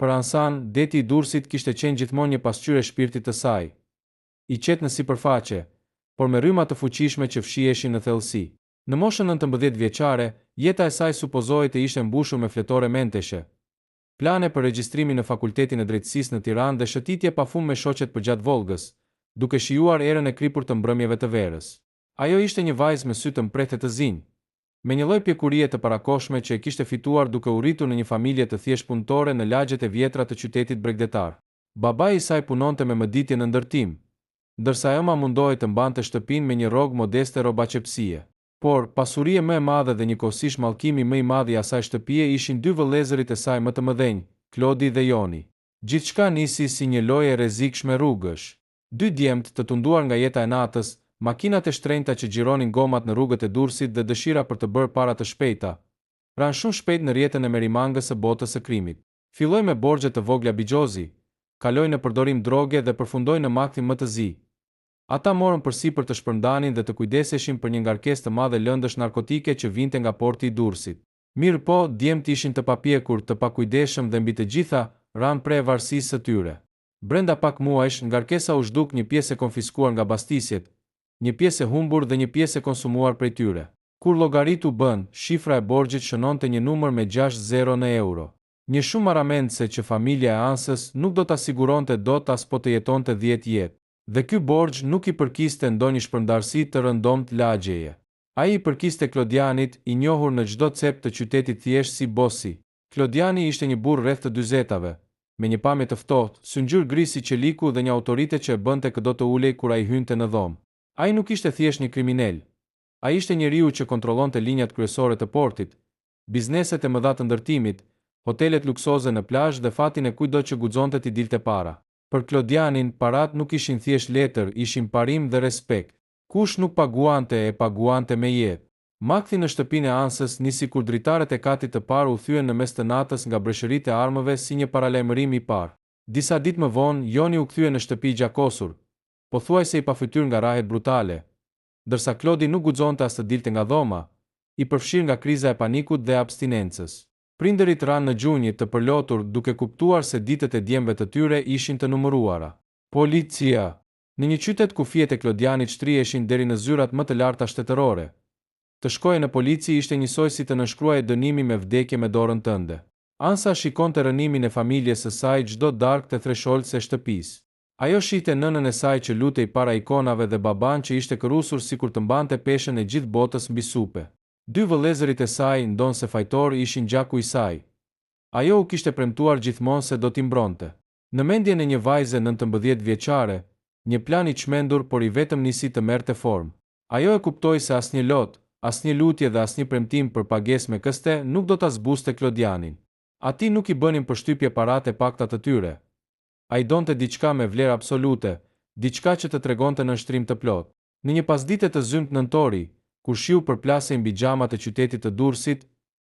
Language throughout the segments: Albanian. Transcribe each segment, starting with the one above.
Për Ansan, deti i Durrësit kishte qenë gjithmonë një pasqyrë e shpirtit të saj. I qetë në sipërfaqe, por me rryma të fuqishme që fshiheshin në thellësi. Në moshën 19 vjeçare, jeta e saj supozohej të ishte mbushur me fletore mentesh, plane për regjistrimin në Fakultetin e Drejtësisë në Tiranë dhe shëtitje pafund me shoqet përgjatë Volgës, duke shijuar erën e kripur të mbrëmjeve të verës. Ajo ishte një vajzë me sy të mprehtë të zinj, me një lloj pjekurie të parakoshme që e kishte fituar duke u rritur në një familje të thjesht punëtore në lagjet e vjetra të qytetit bregdetar. Babai i saj punonte me mëditje në ndërtim, ndërsa ema mundohej të mbante shtëpinë me një rrogë modeste robaçepsie. Por, pasurie më e madhe dhe njëkohësisht mallkimi më i madh i asaj shtëpie ishin dy vëllezërit e saj më të mëdhenj, Klodi dhe Joni. Gjithçka nisi si një lojë e rrezikshme rrugësh. Dy djemt të tunduar nga jeta e natës, makinat e shtrenjta që xhironin gomat në rrugët e Durrësit dhe dëshira për të bërë para të shpejta, ranë shumë shpejt në rrjetën e merimangës së botës së krimit. Filloi me borxhe të vogla bigjozi, kaloi në përdorim droge dhe përfundoi në maktin më të zi. Ata morën përsipër të shpërndanin dhe të kujdeseshin për një ngarkesë të madhe lëndësh narkotike që vinte nga porti i Durrësit. Mirë po, djemt ishin të papjekur, të pakujdesshëm dhe mbi të gjitha, ranë prej varësisë së tyre. Brenda pak muajsh, ngarkesa u zhduk një pjesë e konfiskuar nga bastisjet, një pjesë e humbur dhe një pjesë e konsumuar prej tyre. Kur llogaritu bën, shifra e borxhit shënonte një numër me 60 në euro. Një shumë maramendse që familja e Ansës nuk do ta siguronte dot as po të jetonte 10 jetë. Dhe ky borxh nuk i përkiste ndonjë shpërndarësi të rëndomt lagjeje. Ai i përkiste Klodianit, i njohur në çdo cep të qytetit thjesht si Bossi. Klodiani ishte një burr rreth të 40-tave, me një pamje të ftohtë, sy ngjyrë gri si qeliku dhe një autoritet që e bënte këdo të ulej kur ai hynte në dhomë. Ai nuk ishte thjesht një kriminal. Ai ishte njeriu që kontrollonte linjat kryesore të portit, bizneset e mëdha të ndërtimit, hotelet luksoze në plazh dhe fatin e kujdo që guxonte t'i dilte para. Për Klodianin, parat nuk ishin thjesht letër, ishin parim dhe respekt. Kush nuk paguante e paguante me jetë. Makthi në shtëpinë e Ansës nisi kur dritarët e katit të parë u thyen në mes të natës nga breshëritë e armëve si një paralajmërim i parë. Disa ditë më vonë, Joni u kthye në shtëpi gjakosur, pothuajse i pafytyr nga rahet brutale, ndërsa Klodi nuk guxonte as të dilte nga dhoma, i përfshirë nga kriza e panikut dhe abstinencës. Prindërit ranë në gjunjë të përlotur duke kuptuar se ditët e djemve të tyre ishin të numëruara. Policia. Në një qytet ku fijet e Klodianit shtriheshin deri në zyrat më të larta shtetërore, të shkojë në polici ishte njësoj si të nënshkruaje dënimi me vdekje me dorën tënde. Ansa shikonte rënimin e familjes së saj çdo darkë të thresholdës së shtëpisë. Ajo shihte nënën e saj që lutej para ikonave dhe baban që ishte kërrusur sikur të mbante peshën e gjithë botës mbi supe. Dy vëllezërit e saj, ndonse fajtor, ishin gjaku i saj. Ajo u kishte premtuar gjithmonë se do t'i mbronte. Në mendjen e një vajze 19 vjeçare, një plan i çmendur por i vetëm nisi të merrte formë. Ajo e kuptoi se asnjë lot, asnjë lutje dhe asnjë premtim për pagesë me këste nuk do ta zbuste Klodianin. Ati nuk i bënin përshtypje paratë e pakta të tyre. Ai donte diçka me vlerë absolute, diçka që të tregonte nënshtrim të plotë. Në një pasdite të zymt nëntori, kur shiu përplasej mbi xhamat e qytetit të Durrësit,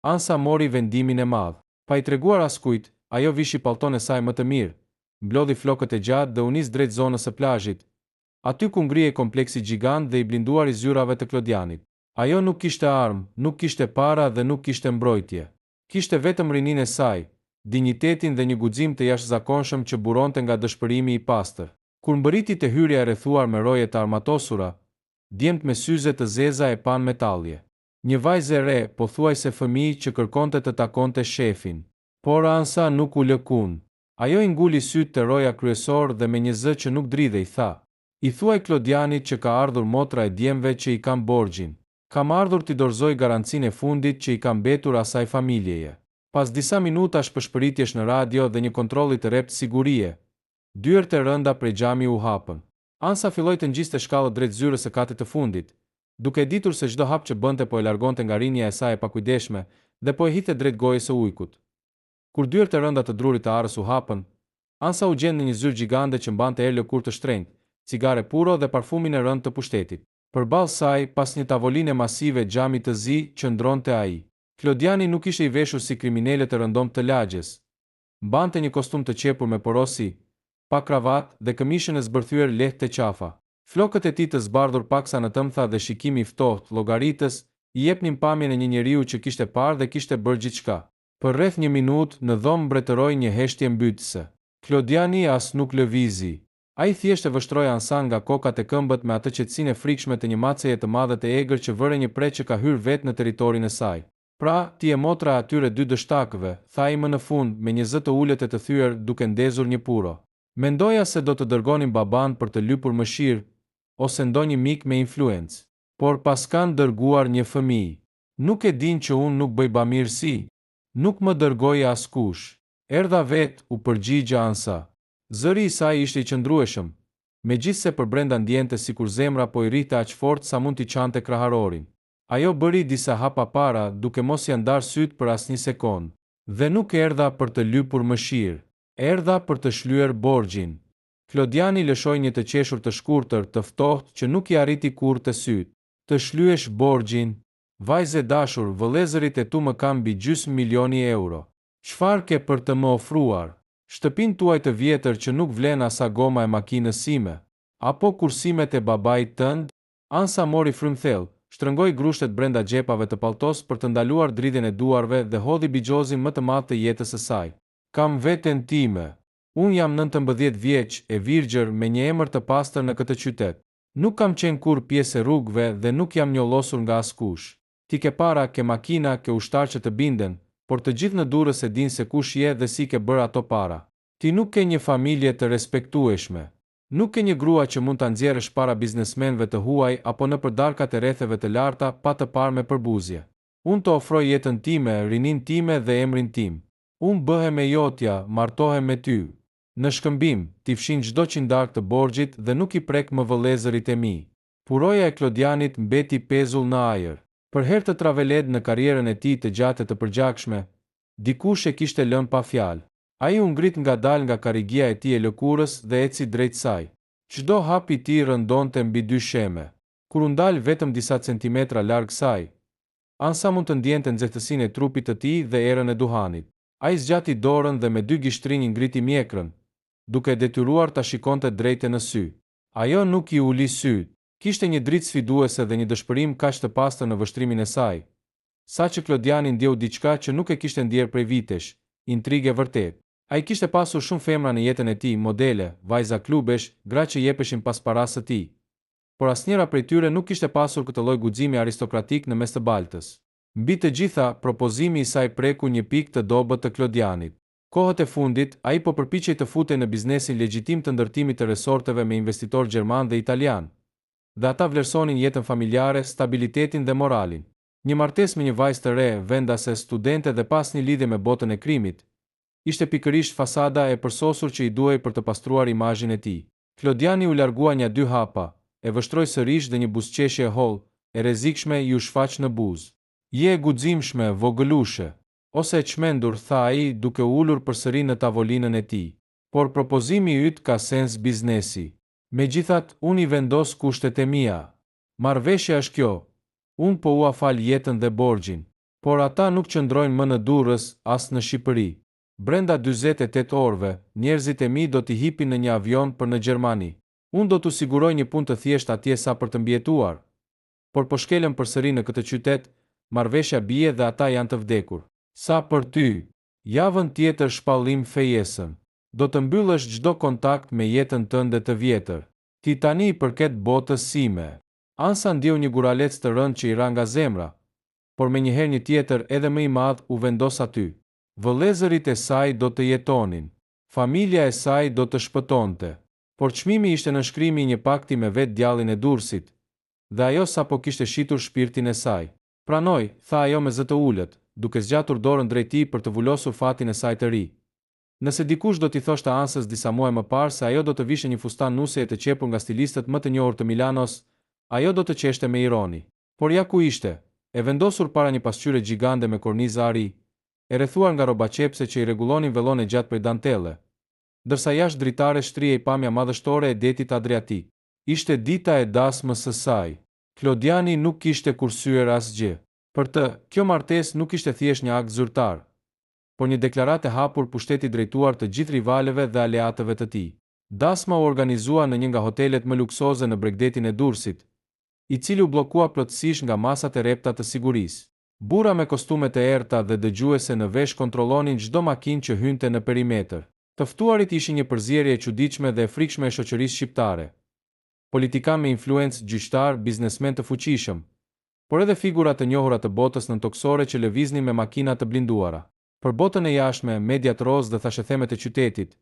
Ansa mori vendimin e madh. Pa i treguar askujt, ajo vishi pallton e saj më të mirë, mblodhi flokët e gjatë dhe u nis drejt zonës së plazhit, aty ku ngrihej kompleksi gjigant dhe i blinduar i zyrave të Klodianit. Ajo nuk kishte armë, nuk kishte para dhe nuk kishte mbrojtje. Kishte vetëm rininë e saj, dinjitetin dhe një guxim të jashtëzakonshëm që buronte nga dëshpërimi i pastër. Kur mbërriti te hyrja e rrethuar me roje të armatosura, djemt me syze të zeza e pan metalje. Një vajzë e re, pothuajse fëmijë që kërkonte të takonte shefin. Por Ansa nuk u lëkun. Ajo i nguli sytë te roja kryesor dhe me një zë që nuk dridhej tha: "I thuaj Klodianit që ka ardhur motra e djemve që i kam borxhin. Kam ardhur t'i dorëzoj garancinë e fundit që i kam mbetur asaj familjeje." Pas disa minutash përshpëritjesh në radio dhe një kontrolli të rrept sigurie, dyert e rënda prej xhami u hapën. Ansa filloi të ngjiste shkallët drejt zyrës së katit të fundit, duke ditur se çdo hap që bënte po e largonte nga rinja e saj e pakujdesshme dhe po e hidhte drejt gojës së ujkut. Kur dyert e rënda të drurit të arës u hapën, Ansa u gjen në një zyrë gjigande që mbante erë lëkurë të shtrenjtë, cigare puro dhe parfumin e rëndë të pushtetit. Përballë saj, pas një tavoline masive xhami të zi, qëndronte ai. Klodiani nuk ishte i veshur si kriminalet e rëndomt të lagjes. Mbante një kostum të qepur me porosi, pa kravat dhe këmishën e zbërthyer lehtë të qafa. Flokët e tij të zbardhur paksa në tëmtha dhe shikimi i ftohtë llogaritës i jepnin pamjen e një njeriu që kishte parë dhe kishte bërë gjithçka. Për rreth një minutë në dhomë mbretëroi një heshtje mbytëse. Klodiani as nuk lëvizi. Ai thjesht e vështroi ansan nga kokat e këmbët me atë qetësinë e frikshme të një maceje të madhe të egër që vëre një pre që ka hyrë vetë në territorin e saj. Pra, ti e motra atyre dy dështakëve, tha ai më në fund me një zë të ulët e të thyer duke ndezur një puro. Mendoja se do të dërgonin baban për të lypur mëshirë ose ndonjë mik me influencë, por pas kanë dërguar një fëmijë. Nuk e din që unë nuk bëj bamirësi. Nuk më dërgoi askush. Erdha vet, u përgjigja Ansa. Zëri i saj ishte i qëndrueshëm, megjithse për brenda ndjente sikur zemra po i rrite aq fort sa mund t'i çante kraharorin. Ajo bëri disa hapa para duke mos ia ndarë syt për asnjë sekond. Dhe nuk erdha për të lypur mëshirë, erdha për të shlyer borxhin. Klodiani lëshoi një të qeshur të shkurtër, të ftohtë që nuk i arriti kurrë të syt. Të shlyesh borxhin? Vajze dashur, vëllezërit e tu më kanë mbi €500.000. Çfarë ke për të më ofruar? Shtëpinë tuaj të vjetër që nuk vlen as goma e makinës sime? Apo kursimet e babait tënd? Ansa mori frymthell, shtrëngoi grushtet brenda xhepave të palltos për të ndaluar dridhjen e duarve dhe hodhi bigjozin më të madh të jetës së saj. Kam veten time. Unë jam 19 vjeç, e virgjër me një emër të pastër në këtë qytet. Nuk kam qenë kur pjesë e rrugëve dhe nuk jam njollosur nga askush. Ti ke para, ke makina, ke ushtar që të binden, por të gjithë në Durrës e din se kush je dhe si ke bërë ato para. Ti nuk ke një familje të respektueshme. Nuk ke një grua që mund ta nxjerrësh para biznesmenëve të huaj apo nëpër darkat e rretheve të larta pa të parë me përbuzje. Unë të ofroj jetën time, rinin time dhe emrin tim. Unë bëhem e jotja, martohem me ty. Në shkëmbim, ti fshin çdo qindar të borxhit dhe nuk i prek më vëllezërit e mi. Puroja e Klodianit mbeti pezull në ajër. Për herë të traveled në karrierën e tij të gjatë të përgjakshme, dikush e kishte lënë pa fjalë. Ai u ngrit ngadalë nga karrigia e tij e lëkurës dhe eci drejt saj. Çdo hap i tij rëndonte mbi dy sheme. Kur u ndal vetëm disa centimetra larg saj, Ansa mund të ndjente nxehtësinë e trupit të tij dhe erën e duhanit. Ai zgjati dorën dhe me dy gishtrinj ngriti mjekrën, duke detyruar ta shikonte drejtë në sy. Ajo nuk i uli syt. Kishte një dritë sfiduese dhe një dëshpërim kaq të pastër në vështrimin e saj, saqë Klodiani ndjeu diçka që nuk e kishte ndjerë prej vitesh, intrigë vërtet. Ai kishte pasur shumë femra në jetën e tij, modele, vajza klubesh, gra që jepeshin pas parasë së tij. Por asnjëra prej tyre nuk kishte pasur këtë lloj guximi aristokratik në mes të baltës. Mbi të gjitha, propozimi i saj preku një pikë të dobët të Klodianit. Kohët e fundit, ai po përpiqej të futej në biznesin legjitim të ndërtimit të resorteve me investitor gjerman dhe italian. Dhe ata vlerësonin jetën familjare, stabilitetin dhe moralin. Një martesë me një vajzë të re, vendase, studente dhe pas një lidhje me botën e krimit, ishte pikërisht fasada e përsosur që i duhej për të pastruar imazhin e tij. Klodiani u largua një dy hapa, e vështroi sërish dhe një buzëqeshje e hollë, e rrezikshme i u shfaq në buzë. Je e guximshme, vogëlushe. Ose e çmendur, tha ai duke ulur përsëri në tavolinën e tij. Por propozimi yt ka sens biznesi. Megjithatë, unë i vendos kushtet e mia. Marrëveshja është kjo. Unë po ua fal jetën dhe borxhin. Por ata nuk qëndrojnë më në Durrës as në Shqipëri. Brenda 48 orëve, njerëzit e mi do t'i hipin në një avion për në Gjermani. Unë do t'u siguroj një punë të thjeshtë atje sa për të mbjetuar. Por po shkelem përsëri në këtë qytet, marrëveshja bie dhe ata janë të vdekur. Sa për ty, javën tjetër shpallim fejesën. Do të mbyllësh çdo kontakt me jetën tënde të vjetër. Ti tani i përket botës sime. Ansa ndjeu një guralec të rënd që i ra nga zemra, por me njëherë një tjetër edhe më i madh u vendos aty. Vëllezërit e saj do të jetonin. Familja e saj do të shpëtonte. Por çmimi ishte në shkrimi një pakti me vetë djallin e Durrësit, dhe ajo sapo kishte shitur shpirtin e saj. Pranoj, tha ajo me zë të ulët, duke zgjatur dorën drejt tij për të vulosur fatin e saj të ri. Nëse dikush do t'i thoshte Ansës disa muaj më parë se ajo do të vishte një fustan nuseje të qepur nga stilistët më të njohur të Milanos, ajo do të qeshte me ironi. Por ja ku ishte, e vendosur para një pasqyre gjigande me kornizë ari, e rrethuar nga rroba qepse që i rregullonin vellone gjatë prej dantelle, ndërsa jashtë dritare shtrihej pamja madhështore e detit Adriatik. Ishte dita e dasmës së saj. Klodiani nuk kishte kursyer asgjë. Për të, kjo martesë nuk ishte thjesht një akt zyrtar, por një deklaratë e hapur pushteti drejtuar të gjithë rivaleve dhe aleatëve të tij. Dasma u organizua në një nga hotelet më luksoze në Bregdetin e Durrësit, i cili u bllokua plotësisht nga masat e rrepta të sigurisë. Burra me kostume të errta dhe dëgjuese në vesh kontrollonin çdo makinë që hynte në perimetër. Të ftuarit ishin një përzierje e çuditshme dhe e frikshme e shoqërisë shqiptare. Politikanë me influencë, gjyqtar, biznesmen të fuqishëm, por edhe figura të njohura të botës nëntoksore që lëviznin me makina të blinduara. Për botën e jashtme, mediat rozë dhe thashethemet e qytetit,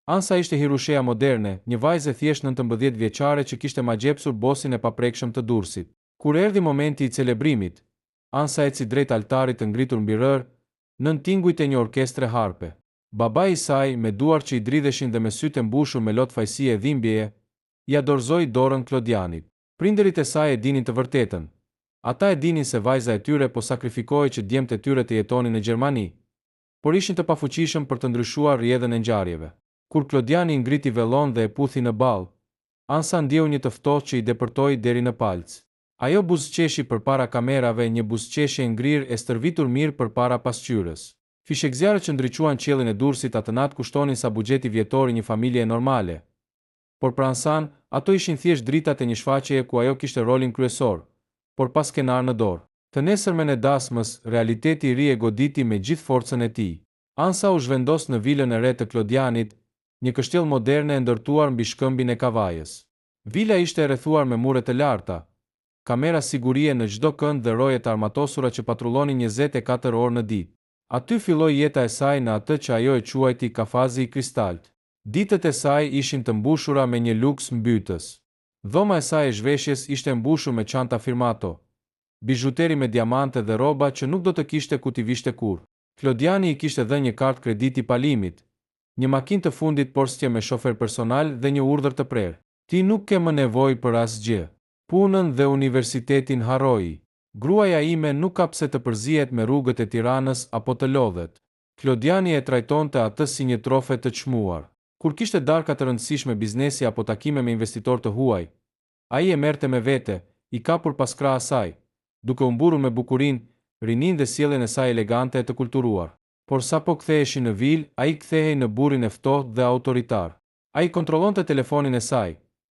Ansa ishte hirushea moderne, një vajzë e thjesht 19 vjeçare që kishte magjepsur bosin e paprekshëm të Durrësit. Kur erdhi momenti i celebrimit, Ansa eci drejt altarit të ngritur mbi rër, nën tingujt e një orkestre harpe. Babai i saj, me duar që i dridheshin dhe me sytë e mbushur me lot fajësie e dhimbjeje, ja dorëzoi dorën Klodianit. Prindërit e saj e dinin të vërtetën. Ata e dinin se vajza e tyre po sakrifikohej që djemtë e tyre të jetonin në Gjermani, por ishin të pafuqishëm për të ndryshuar rrjedhën e ngjarjeve. Kur Klodiani ngriti vellon dhe e puthi në ball, Ansa ndjeu një të ftohtë që i depërtoi deri në palc. Ajo buzëqeshi përpara kamerave, një buzëqeshje e ngrirë e stërvitur mirë përpara pasqyrës. Fishekzjarët që ndriçuan qiellin e Durrësit atë natë kushtonin sa buxheti vjetor i një familje normale. Por për Ansan, ato ishin thjesht dritat e një shfaqjeje ku ajo kishte rolin kryesor, por pa skenar në dorë. Të nesërmen e dasmës, realiteti i ri e goditi me gjithë forcën e tij. Ansa u zhvendos në vilën e re të Klodianit, një kështjell moderne e ndërtuar mbi shkëmbin e Kavajës. Vila ishte e rrethuar me mure të larta, kamera sigurie në çdo kënd dhe roje të armatosura që patrullonin 24 orë në ditë. Aty filloi jeta e saj në atë që ajo e quajti kafazi i kristalt. Ditët e saj ishin të mbushura me një luks mbytës. Dhoma e saj e zhveshjes ishte mbushur me çanta firmato, bizhuteri me diamante dhe rroba që nuk do të kishte ku t'i vishte kurrë. Klodiani i kishte dhënë një kartë krediti palimit, një makinë të fundit Porsche me shofer personal dhe një urdhër të prerë. Ti nuk ke më nevojë për asgjë. Punën dhe universitetin harroi. Gruaja ime nuk ka pse të përzihet me rrugët e Tiranës apo të lodhet. Klodiani e trajtonte atë si një trofe të çmuar. Kur kishte darka të rëndësishme biznesi apo takime me investitor të huaj, ai e merrte me vete, i kapur pas krahas saj, duke u mburur me bukurinë, rinin dhe sjelljen e saj elegante e të kulturuar. Por sa po ktheheshin në vil, ai kthehej në burrin e ftohtë dhe autoritar. Ai kontrollonte telefonin e saj,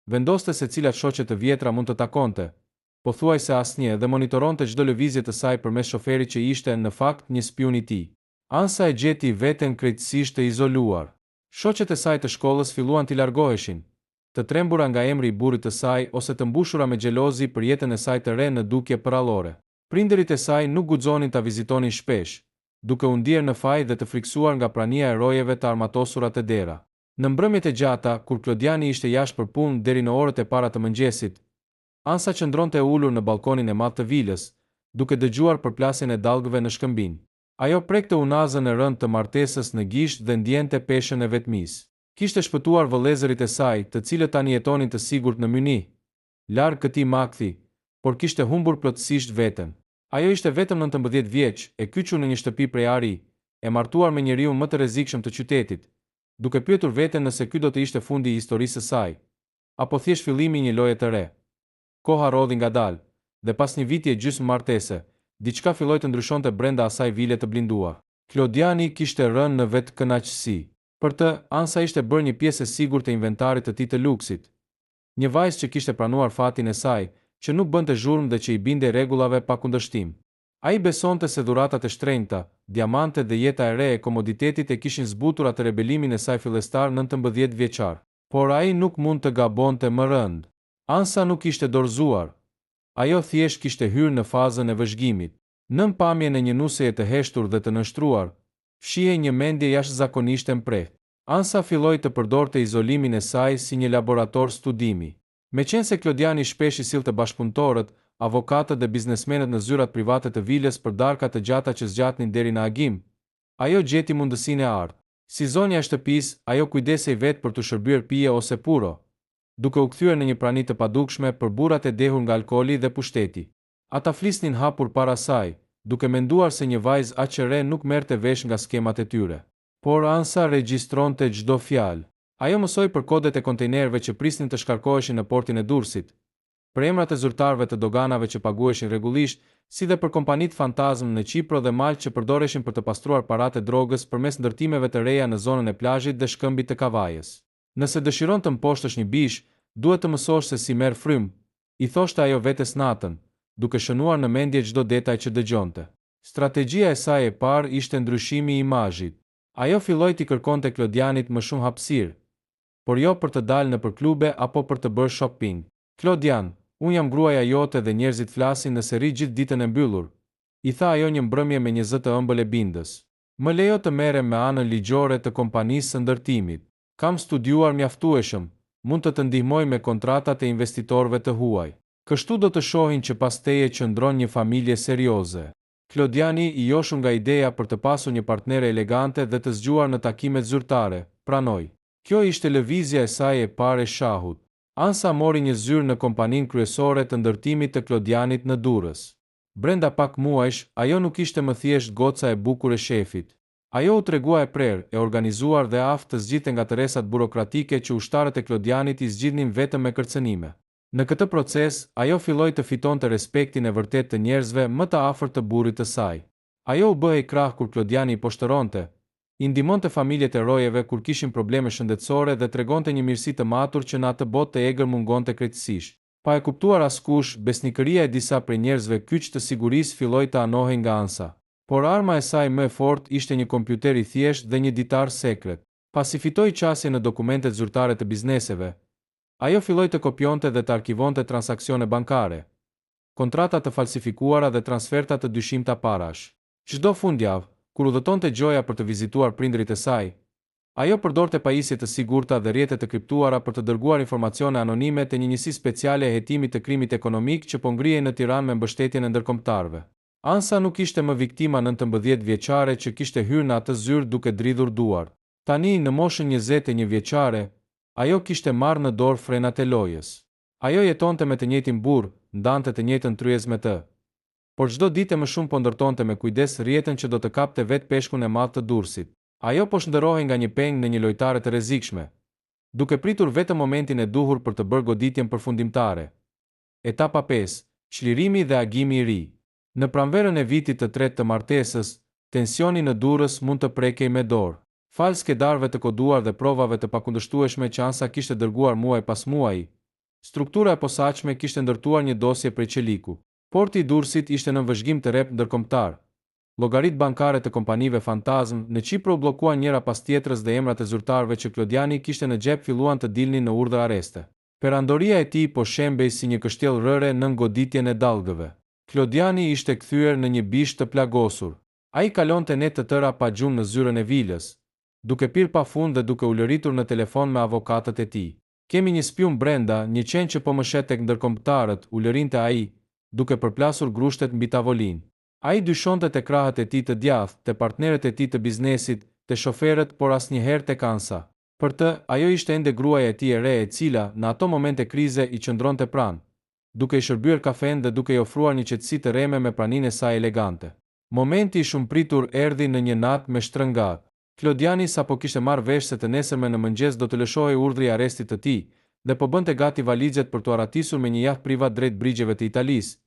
vendoste se cilat shoqe të vjetra mund të takonte, pothuajse asnjë, dhe monitoronte çdo lëvizje të saj përmes shoferit që ishte në fakt një spion i tij. Ansa e gjeti veten krejtësisht të izoluar. Shoqet e saj të shkollës filluan t'i largoheshin, të trembura nga emri i burrit të saj ose të mbushura me xhelozi për jetën e saj të re në dukje përrallore. Prindërit e saj nuk guxonin ta vizitonin shpesh, duke u ndier në faj dhe të friksuar nga prania e rojeve të armatosura të dera. Në mbrëmjet e gjata, kur Klodiani ishte jashtë për punë deri në orët e para të mëngjesit, Ansa qëndronte e ulur në balkonin e madh të vilës, duke dëgjuar përplasjen e dallgëve në shkëmbin. Ajo prekte unazën e rënd të martesës në gisht dhe ndjente peshën e vetmisë. Kishte shpëtuar vëllezërit e saj, të cilët tani jetonin të sigurt në Myni, larg këtij makthi, por kishte humbur plotësisht veten. Ajo ishte vetëm 19 vjeç, e kyçur në një shtëpi prej ari, e martuar me njeriu më të rrezikshëm të qytetit, duke pyetur veten nëse ky do të ishte fundi i historisë së saj, apo thjesht fillimi i një loje të re. Koha rodhi ngadalë, dhe pas një viti e gjysmë martese, diçka filloi të ndryshonte brenda asaj vile të blinduar. Klodiani kishte rënë në vetkënaqësi. Për të, Ansa ishte bërë një pjesë e sigurt e inventarit të tij të luksit. Një vajzë që kishte pranuar fatin e saj, që nuk bënte zhurmë dhe që i binte rregullave pa kundërshtim. Ai besonte se dhuratat e shtrenjta, diamante dhe jeta e re e komoditetit e kishin zbutur atë rebelimin e saj fillestar 19 vjeçar. Por ai nuk mund të gabonte më rënd. Ansa nuk ishte dorëzuar. Ajo thjesht kishte hyrë në fazën e vëzhgimit. Nën pamjen e një nuseje të heshtur dhe të nështruar, fshihej një mendje jashtëzakonisht e mprehtë. Ansa filloi të përdorte izolimin e saj si një laborator studimi. Meqense Klodiani shpesh i sillte bashkëpunëtorët, avokatët dhe biznesmenët në zyrat private të vilës për darka të gjata që zgjatnin deri në agim, ajo gjeti mundësinë e art. Si zonja e shtëpisë, ajo kujdesej vetë për të shërbyer pije ose puro, duke u kthyer në një prani të padukshme për burrat e dehur nga alkooli dhe pushteti. Ata flisnin hapur para saj, duke menduar se një vajzë aq e re nuk merrte vesh nga skemat e tyre. Por Ansa regjistronte çdo fjalë. Ajo mësoi për kodet e kontejnerëve që prisnin të shkarkoheshin në portin e Durrësit, për emrat e zyrtarëve të doganave që paguheshin rregullisht, si dhe për kompanitë fantazm në Qipro dhe Maltë që përdoreshin për të pastruar paratë e drogës përmes ndërtimeve të reja në zonën e plazhit dhe shkëmbit të Kavajës. Nëse dëshiron të mposhtësh një bish, duhet të mësosh se si merr frym, i thoshte ajo vetes natën, duke shënuar në mendje çdo detaj që dëgjonte. Strategjia e saj e parë ishte ndryshimi i imazhit. Ajo filloi t'i kërkonte Klodianit më shumë hapësirë, por jo për të dalë nëpër klube apo për të bërë shopping. Klodian, unë jam gruaja jote dhe njerëzit flasin nëse rri gjithë ditën e mbyllur, i tha ajo një mbrëmje me një zë të ëmbël e bindës. Më lejo të merrem me anën ligjore të kompanisë së ndërtimit. Kam studiuar mjaftueshëm, mund të ndihmoj me kontratat e investitorëve të huaj. Kështu do të shohin që pas teje qëndron një familje serioze. Klodiani i joshur nga ideja për të pasur një partnere elegante dhe të zgjuar në takimet zyrtare, pranoi. Kjo ishte lëvizja e saj e parë e shahut. Ansa mori një zyrë në kompaninë kryesore të ndërtimit të Klodianit në Durrës. Brenda pak muajsh, ajo nuk ishte më thjesht goca e bukur e shefit. Ajo u tregua e prerë, e organizuar dhe aftë të zgjidhte nga tërresat burokratike që ushtarët e Klodianit i zgjidhnin vetëm me kërcënime. Në këtë proces, ajo filloi të fitonte respektin e vërtet të njerëzve më të afërt të burrit të saj. Ajo u bëhej krah kur Klodiani i poshtëronte, i ndihmonte familjet e rojeve kur kishin probleme shëndetësore dhe tregonte një mirësi të matur që në atë botë të egër mungonte krejtësisht. Pa e kuptuar askush, besnikëria e disa prej njerëzve kyç të sigurisë filloi të anohej nga ansa. Por arma e saj më e fortë ishte një kompjuter i thjeshtë dhe një ditar sekret. Pasi fitoi qasje në dokumentet zyrtare të bizneseve, ajo filloi të kopjonte dhe të arkivonte transaksione bankare, kontrata të falsifikuara dhe transferta të dyshimta parash. Çdo fundjavë, kur udhëtonte Gjoja për të vizituar prindërit e saj, ajo përdorte pajisje të sigurta dhe rrjete të kriptuara për të dërguar informacione anonime te një njësi speciale e hetimit të krimit ekonomik që po ngrihej në Tiranë me mbështetjen e ndërkombëtarëve. Ansa nuk ishte më viktima 19 vjeçare që kishte hyrë në atë zyrë duke dridhur duar. Tani, në moshën 21 vjeçare, ajo kishte marrë në dorë frenat e lojës. Ajo jetonte me të njëjtin burr, ndante të njëjtën tryezë me të, por çdo ditë më shumë po ndërtonte me kujdes rrjetën që do të kapte vetë peshkun e madh të Durrësit. Ajo po shndërrohej nga një peng në një lojtare të rrezikshme, duke pritur vetëm momentin e duhur për të bërë goditjen përfundimtare. Etapa 5: Çlirimi dhe agimi i ri. Në pranverën e vitit të tretë të martesës, tensioni në Durrës mund të prekej me dorë. Fal skedarëve të koduar dhe provave të pakundërshtueshme që ansa kishte dërguar muaj pas muaji, struktura e posaçme kishte ndërtuar një dosje prej Qeliku. Porti i Durrësit ishte në vëzhgim të rrep ndërkombëtar. Llogaritë bankare të kompanive fantazm në Çipër u bllokuan njëra pas tjetrës dhe emrat e zyrtarëve që Klodiani kishte në xhep filluan të dilnin në urdhër arreste. Perandoria e tij po shembej si një kështjell rëre nën goditjen e dallgëve. Klodiani ishte kthyer në një bish të plagosur. Ai kalonte net të tëra pa gjumë në zyrën e vilës, duke pirë pafund dhe duke u lëritur në telefon me avokatët e tij. Kemi një spiun brenda, një qenë që po më shet tek ndërkombëtarët, u lërinte ai, duke përplasur grushtet mbi tavolinë. Ai dyshonte te krahët e tij të djathtë, te partnerët e tij të biznesit, te shoferët, por asnjëherë tek ansa. Për të, ajo ishte ende gruaja e tij e re e cila në ato momente krize i qëndronte pranë, duke i shërbyer kafen dhe duke i ofruar një qetësi të reme me praninë e saj elegante. Momenti i shumëpritur erdhi në një natë me shtrëngat. Klodiani sapo kishte marrë vesh se të nesërme në mëngjes do të lëshohej urdhri i arrestit të tij dhe po bënte gati valizet për t'u arratisur me një jahtë privat drejt brigjeve të Italisë,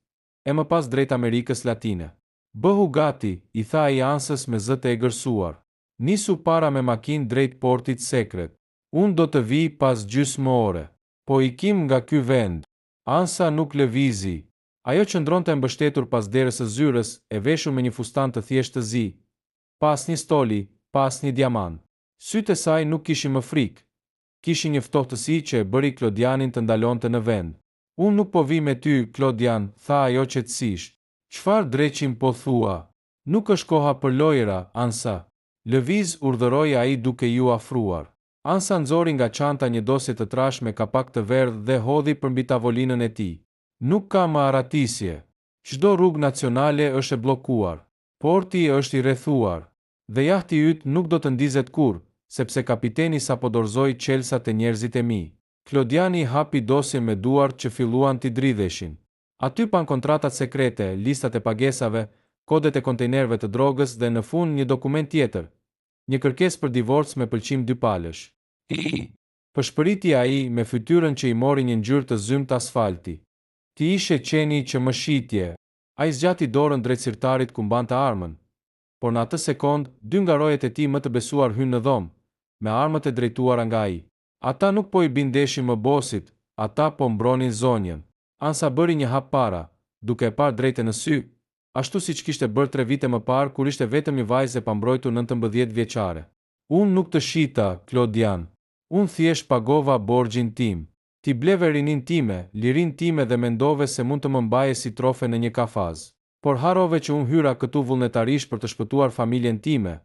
e më pas drejt Amerikës Latine. Bëhu gati, i tha ai ansës me zë të egërsuar. Nisu para me makinë drejt portit sekret. Unë do të vi pas gjysmë ore. Po ikim nga ky vend. Ansa nuk lëvizi. Ajo qëndronte e mbështetur pas derës së zyrës, e veshur me një fustan të thjeshtë të zi, pas një stoli, pas një diamant. Sytë e saj nuk kishin më frikë. Kishin një ftohtësi që e bëri Klodianin të ndalonte në vend. Unë nuk po vi me ty, Klodian, tha ajo qetësisht. Çfarë dreqim po thua? Nuk është koha për lojra, Ansa. Lëviz, urdhëroi ai duke ju afruar. Ansa nxori nga çanta një dosje të trash me kapak të verdhë dhe hodhi përmbi tavolinën e tij. Nuk ka më arratisje. Çdo rrugë nacionale është e bllokuar. Porti është i rrethuar. Dhe jahti yt nuk do të ndizet kurrë, sepse kapiteni sapo dorëzoi çelsat e njerëzit e mi. Klodiani hapi dosjen me duart që filluan t'i dridheshin. Aty pan kontratat sekrete, listat e pagesave, kodet e kontejnerëve të drogës dhe në fund një dokument tjetër, një kërkesë për divorc me pëlqim dypalësh. Përshpëriti ai me fytyrën që i mori një ngjyrë të zymt asfalti. Ti ishe qeni që më shitje. Ai zgjati dorën drejt sirtarit ku mbante armën, por në atë sekond, dy nga rojet e tij më të besuar hynë në dhomë, me armët e drejtuara nga ai. Ata nuk po i bindeshin më bosit, ata po mbronin zonjën. Ansa bëri një hap para, duke e parë drejtë në sy, ashtu siç kishte bërë 3 vite më parë kur ishte vetëm një vajzë e pambrojtur 19 vjeçare. Unë nuk të shita, Klodian. Unë thjesht pagova borxhin tim. Ti bleve rinin time, lirin time dhe mendove se mund të më mbaje si trofe në një kafaz. Por harove që unë hyra këtu vullnetarisht për të shpëtuar familjen time,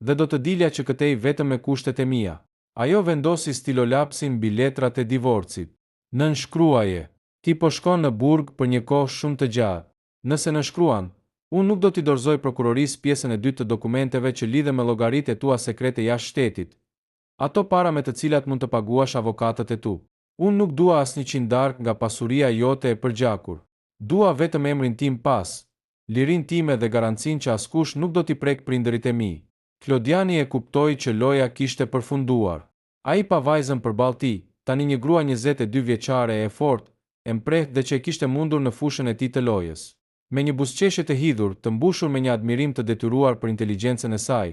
dhe do të dilja që këtej vetëm me kushtet e mia. Ajo vendosi stilolapsin mbi letrat e divorcit. Nënshkruaje. Ti po shkon në burg për një kohë shumë të gjatë. Nëse nënshkruan, unë nuk do t'i dorëzoj prokurorisë pjesën e dytë të dokumenteve që lidhen me llogaritë e tua sekrete jashtë shtetit. Ato para me të cilat mund të paguash avokatët e tu. Unë nuk dua asnjë qindark nga pasuria jote e përgjakur. Dua vetëm emrin tim pas, lirin time dhe garancin që askush nuk do t'i prek prindërit e mi. Klodiani e kuptoi që loja kishte përfunduar. Ai pa vajzën përballë tij, tani një grua 22 vjeçare e fortë, e mprehtë dhe që e kishte mundur në fushën e tij të lojës. Me një buzëqeshje të hidhur, të mbushur me një admirim të detyruar për inteligjencën e saj,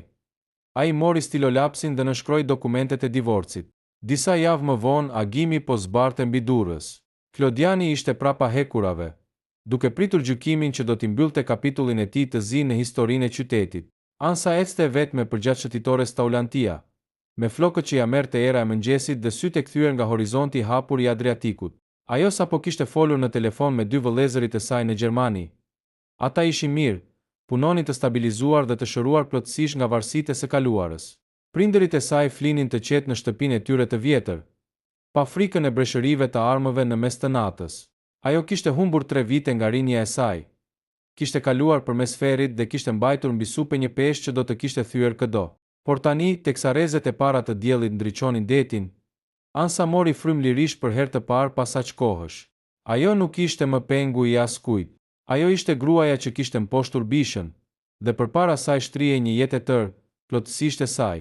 ai mori stilolapsin dhe nënshkroi dokumentet e divorcit. Disa javë më vonë, agimi po zbarte mbi durrës. Klodiani ishte prapa hekurave, duke pritur gjykimin që do t'i mbyllte kapitullin e tij të zi në historinë e qytetit. Ansa ecte vetme përgjatë shëtitores Taulantia, me flokët që ja merrte era e mëngjesit dhe sytë e kthyer nga horizonti i hapur i Adriatikut. Ajo sapo kishte folur në telefon me 2 vëllezërit e saj në Gjermani. Ata ishin mirë, punonin të stabilizuar dhe të shëruar plotësisht nga varësitë e së kaluarës. Prindërit e saj flinin të qetë në shtëpinë e tyre të vjetër, pa frikën e breshërive të armëve në mes të natës. Ajo kishte humbur 3 vite nga rinja e saj. Kishte kaluar përmes ferit dhe kishte mbajtur mbi supe një peshë që do të kishte thyer këdo. Por tani, teksa rrezet e para të diellit ndriçonin detin, Ansa mori frymë lirisht për herë të parë pas aq kohësh. Ajo nuk ishte më pengu i askujt. Ajo ishte gruaja që kishte mposhtur bishën, dhe përpara saj shtrihej një jetë e tërë, plotësisht e saj.